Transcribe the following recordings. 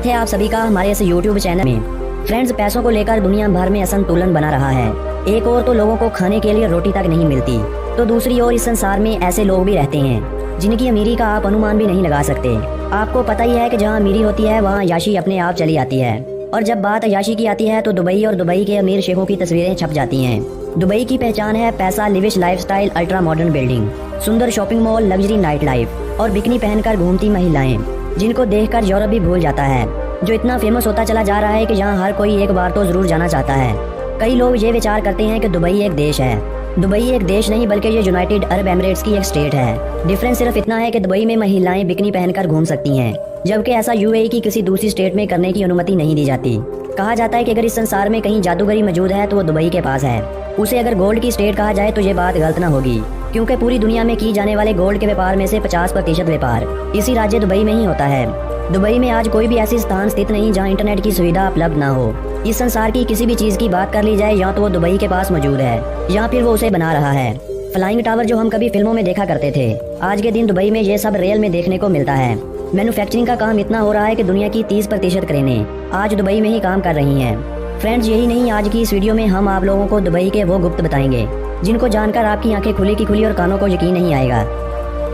थे आप सभी का हमारे इस YouTube चैनल में। फ्रेंड्स, पैसों को लेकर दुनिया भर में असंतुलन बना रहा है। एक ओर तो लोगों को खाने के लिए रोटी तक नहीं मिलती, तो दूसरी ओर इस संसार में ऐसे लोग भी रहते हैं जिनकी अमीरी का आप अनुमान भी नहीं लगा सकते। आपको पता ही है कि जहाँ अमीरी होती है वहाँ अय्याशी अपने आप चली आती है, और जब बात अय्याशी की आती है तो दुबई और दुबई के अमीर शेखों की तस्वीरें छप जाती हैं। दुबई की पहचान है पैसा, लिविश लाइफस्टाइल, अल्ट्रा मॉडर्न बिल्डिंग, सुंदर shopping mall, luxury night life और बिकनी पहनकर घूमती महिलाएं, जिनको देखकर यूरोप भी भूल जाता है, जो इतना फेमस होता चला जा रहा है कि जहां हर कोई एक बार तो जरूर जाना चाहता है। कई लोग ये विचार करते हैं कि दुबई एक देश है। दुबई एक देश नहीं बल्कि ये यूनाइटेड अरब एमिरेट्स की एक स्टेट है। डिफरेंस सिर्फ इतना है कि दुबई में महिलाएं बिकनी पहनकर घूम सकती हैं, जबकि ऐसा यूएई की किसी दूसरी स्टेट में करने की अनुमति नहीं दी जाती। कहा जाता है कि अगर इस संसार में कहीं जादूगरी मौजूद है तो वो दुबई के पास है। उसे अगर गोल्ड की स्टेट कहा जाए तो ये बात गलत ना होगी, क्योंकि पूरी दुनिया में की जाने वाले गोल्ड के व्यापार में से 50% व्यापार इसी राज्य दुबई में ही होता है। दुबई में आज कोई भी ऐसी स्थान स्थित नहीं जहां इंटरनेट की सुविधा उपलब्ध ना हो। इस संसार की किसी भी चीज की बात कर ली जाए, या तो वो दुबई के पास मौजूद है या फिर वो उसे बना रहा है। फ्लाइंग टावर जो हम कभी फिल्मों में देखा करते थे, आज के दिन दुबई में ये सब रियल में देखने को मिलता है। मैन्युफैक्चरिंग का काम इतना हो रहा है कि दुनिया की 30% क्रेनें आज दुबई में ही काम कर रही हैं। फ्रेंड्स, यही नहीं, आज की इस वीडियो में हम आप लोगों को दुबई के वो गुप्त बताएंगे जिनको जानकर आपकी आंखें खुली की खुली और कानों को यकीन नहीं आएगा।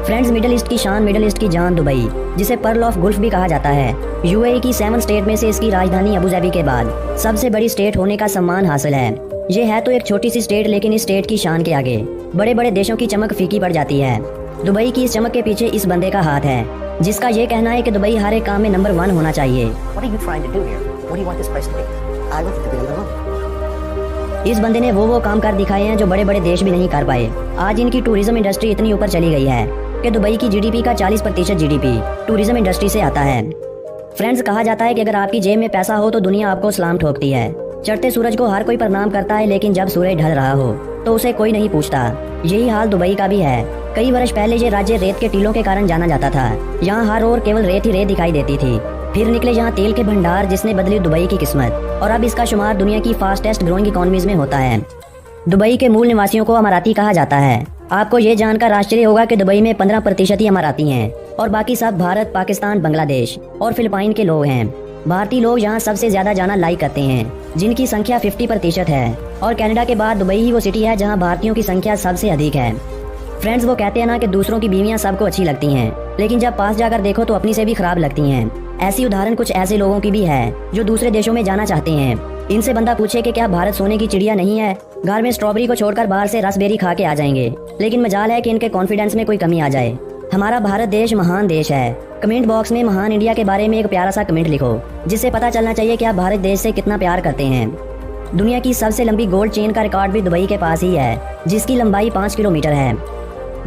फ्रेंड्स, मिडिल ईस्ट की शान, मिडिल ईस्ट की जान दुबई, जिसे पर्ल ऑफ गुल्फ भी कहा जाता है, यूएई की 7 स्टेट में से इसकी राजधानी अबू धाबी के बाद सबसे बड़ी स्टेट होने का सम्मान हासिल है। ये है तो एक छोटी सी स्टेट, लेकिन इस स्टेट की शान के आगे बड़े बड़े देशों की चमक फीकी पड़ जाती है। दुबई की इस चमक के पीछे इस बंदे का हाथ है, जिसका ये कहना है कि दुबई हर एक काम में नंबर 1 होना चाहिए। इस बंदे ने वो काम कर दिखाए हैं जो बड़े बड़े देश भी नहीं कर पाए। आज इनकी टूरिज्म इंडस्ट्री इतनी ऊपर चली गई है कि दुबई की जीडीपी का 40% जीडीपी टूरिज्म इंडस्ट्री से आता है। फ्रेंड्स, कहा जाता है कि अगर आपकी जेब में पैसा हो तो दुनिया आपको सलाम ठोकती है। चढ़ते सूरज को हर कोई प्रणाम करता है, लेकिन जब सूरज ढल रहा हो तो उसे कोई नहीं पूछता। यही हाल दुबई का भी है। कई वर्ष पहले ये राज्य रेत के टीलों के कारण जाना जाता था। यहाँ हर ओर केवल रेत ही रेत दिखाई देती थी। फिर निकले यहाँ तेल के भंडार, जिसने बदली दुबई की किस्मत, और अब इसका शुमार दुनिया की फास्टेस्ट ग्रोइंग इकोनॉमीज में होता है। दुबई के मूल निवासियों को अमाराती कहा जाता है। आपको ये जानकर आश्चर्य होगा कि दुबई में 15% ही अमाराती हैं, और बाकी सब भारत, पाकिस्तान, बांग्लादेश और फिलिपाइन के लोग हैं। भारतीय लोग यहाँ सबसे ज्यादा जाना लाइक करते हैं, जिनकी संख्या 50% है, और कनाडा के बाद दुबई ही वो सिटी है जहाँ भारतीयों की संख्या सबसे अधिक है। फ्रेंड्स, वो कहते हैं ना कि दूसरों की बीवियां सबको अच्छी लगती हैं, लेकिन जब पास जाकर देखो तो अपनी से भी खराब लगती हैं। ऐसी उदाहरण कुछ ऐसे लोगों की भी है जो दूसरे देशों में जाना चाहते हैं। इनसे बंदा पूछे कि क्या भारत सोने की चिड़िया नहीं है, घर में स्ट्रॉबेरी को छोड़कर बाहर से रसबेरी खा के आ जाएंगे, लेकिन मजाल है कि इनके कॉन्फिडेंस में कोई कमी आ जाए। हमारा भारत देश महान देश है। कमेंट बॉक्स में महान इंडिया के बारे में एक प्यारा सा कमेंट लिखो, जिससे पता चलना चाहिए कि आप भारत देश से कितना प्यार करते हैं। दुनिया की सबसे लंबी गोल्ड चेन का रिकॉर्ड भी दुबई के पास ही है, जिसकी लंबाई 5 किलोमीटर है।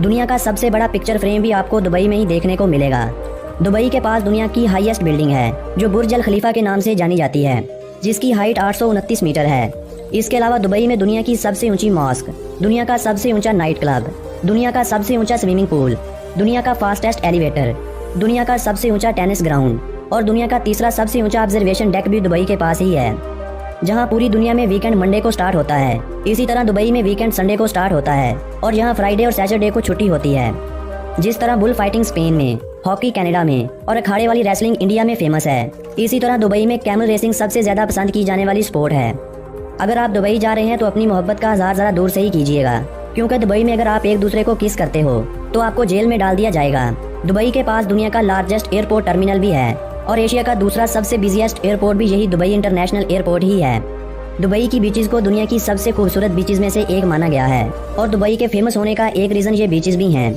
दुनिया का सबसे बड़ा पिक्चर फ्रेम भी आपको दुबई में ही देखने को मिलेगा। दुबई के पास दुनिया की हाईएस्ट बिल्डिंग है, जो बुर्ज अल खलीफा के नाम से जानी जाती है, जिसकी हाइट 829 मीटर है। इसके अलावा दुबई में दुनिया की सबसे ऊंची मॉस्क, दुनिया का सबसे ऊंचा नाइट क्लब, दुनिया का सबसे ऊंचा स्विमिंग पूल, दुनिया का फास्टेस्ट एलिवेटर, दुनिया का सबसे ऊंचा टेनिस ग्राउंड और दुनिया का तीसरा सबसे ऊंचा ऑब्जर्वेशन डेक भी दुबई के पास ही है। जहां पूरी दुनिया में वीकेंड मंडे को स्टार्ट होता है, इसी तरह दुबई में वीकेंड संडे को स्टार्ट होता है, और यहाँ फ्राइडे और सैटरडे को छुट्टी होती है। जिस तरह बुल फाइटिंग स्पेन में, हॉकी कनाडा में और अखाड़े वाली रेसलिंग इंडिया में फेमस है, इसी तरह दुबई में कैमल रेसिंग सबसे ज्यादा पसंद की जाने वाली स्पोर्ट है। अगर आप दुबई जा रहे हैं तो अपनी मोहब्बत का इज़हार जरा दूर से ही कीजिएगा, क्योंकि दुबई में अगर आप एक दूसरे को किस करते हो तो आपको जेल में डाल दिया जाएगा। दुबई के पास दुनिया का लार्जेस्ट एयरपोर्ट टर्मिनल भी है, और एशिया का दूसरा सबसे बिजिएस्ट एयरपोर्ट भी यही दुबई इंटरनेशनल एयरपोर्ट ही है। दुबई की बीचेस को दुनिया की सबसे खूबसूरत बीचेस में से एक माना गया है, और दुबई के फेमस होने का एक रीजन ये बीचेस भी हैं।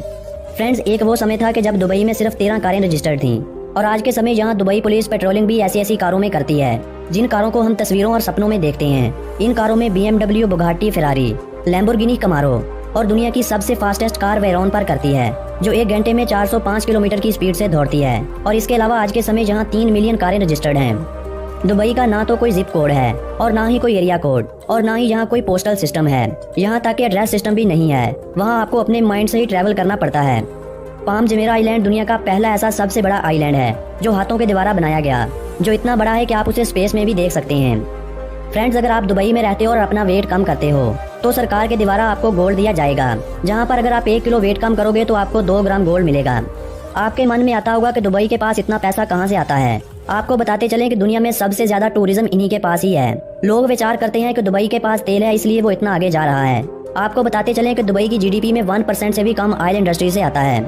फ्रेंड्स, एक वो समय था कि जब दुबई में सिर्फ 13 कारें रजिस्टर्ड थीं, और आज के समय यहाँ दुबई पुलिस पेट्रोलिंग भी ऐसी कारों में करती है जिन कारों को हम तस्वीरों और सपनों में देखते हैं। इन कारों में BMW, बुगाटी, फेरारी, लैम्बोर्गिनी कमारो और दुनिया की सबसे फास्टेस्ट कार वेरॉन पर करती है, जो 1 घंटे में 405 किलोमीटर की स्पीड से दौड़ती है। और इसके अलावा आज के समय यहाँ 3 मिलियन कारें रजिस्टर्ड हैं। दुबई का ना तो कोई जिप कोड है, और ना ही कोई एरिया कोड, और ना ही यहाँ कोई पोस्टल सिस्टम है। यहाँ तक कि एड्रेस सिस्टम भी नहीं है। वहाँ आपको अपने माइंड से ही ट्रैवल करना पड़ता है। पाम जमेरा आइलैंड दुनिया का पहला ऐसा सबसे बड़ा आइलैंड है जो हाथों के द्वारा बनाया गया, जो इतना बड़ा है कि आप उसे स्पेस में भी देख सकते हैं। फ्रेंड्स, अगर आप दुबई में रहते हो और अपना वेट कम करते हो तो सरकार के द्वारा आपको गोल्ड दिया जाएगा, जहाँ पर अगर आप 1 किलो वेट कम करोगे तो आपको 2 ग्राम गोल्ड मिलेगा। आपके मन में आता होगा कि दुबई के पास इतना पैसा कहाँ से आता है। आपको बताते चलें कि दुनिया में सबसे ज्यादा टूरिज्म इन्हीं के पास ही है। लोग विचार करते हैं कि दुबई के पास तेल है इसलिए वो इतना आगे जा रहा है। आपको बताते चलें कि दुबई की जीडीपी में 1% से भी कम ऑयल इंडस्ट्री से आता है।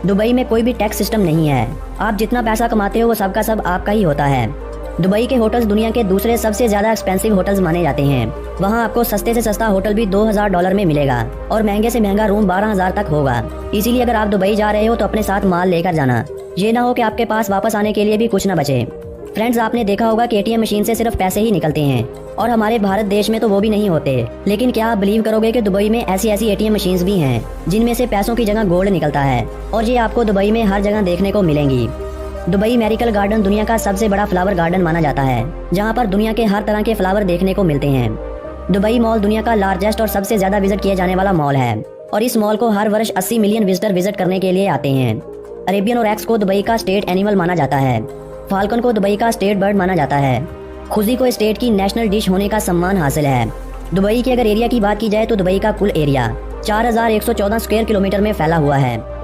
दुबई में कोई भी टैक्स सिस्टम नहीं है। आप जितना पैसा कमाते हो वो सबका सब आपका ही होता है। दुबई के होटल्स दुनिया के दूसरे सबसे ज्यादा एक्सपेंसिव होटल्स माने जाते हैं। वहाँ आपको सस्ते से सस्ता होटल भी $2000 में मिलेगा और महंगे से महंगा रूम 12000 तक होगा। इसीलिए अगर आप दुबई जा रहे हो तो अपने साथ माल लेकर जाना, ये ना हो कि आपके पास वापस आने के लिए भी कुछ न बचे। फ्रेंड्स, आपने देखा होगा कि एटीएम मशीन से सिर्फ पैसे ही निकलते हैं और हमारे भारत देश में तो वो भी नहीं होते। लेकिन क्या आप बिलीव करोगे कि दुबई में ऐसी एटीएम मशीन्स भी हैं जिनमें से पैसों की जगह गोल्ड निकलता है और ये आपको दुबई में हर जगह देखने को मिलेंगी। दुबई मैरिकल गार्डन दुनिया का सबसे बड़ा फ्लावर गार्डन माना जाता है, जहाँ पर दुनिया के हर तरह के फ्लावर देखने को मिलते हैं। दुबई मॉल दुनिया का लार्जेस्ट और सबसे ज्यादा विजिट किया जाने वाला मॉल है और इस मॉल को हर वर्ष 80 मिलियन विजिटर विजिट करने के लिए आते हैं। अरेबियन ओरैक्स को दुबई का स्टेट एनिमल माना जाता है। फाल्कन को दुबई का स्टेट बर्ड माना जाता है। खुशी को स्टेट की नेशनल डिश होने का सम्मान हासिल है। दुबई के अगर एरिया की बात की जाए तो दुबई का कुल एरिया 4114 स्क्वायर किलोमीटर में फैला हुआ है।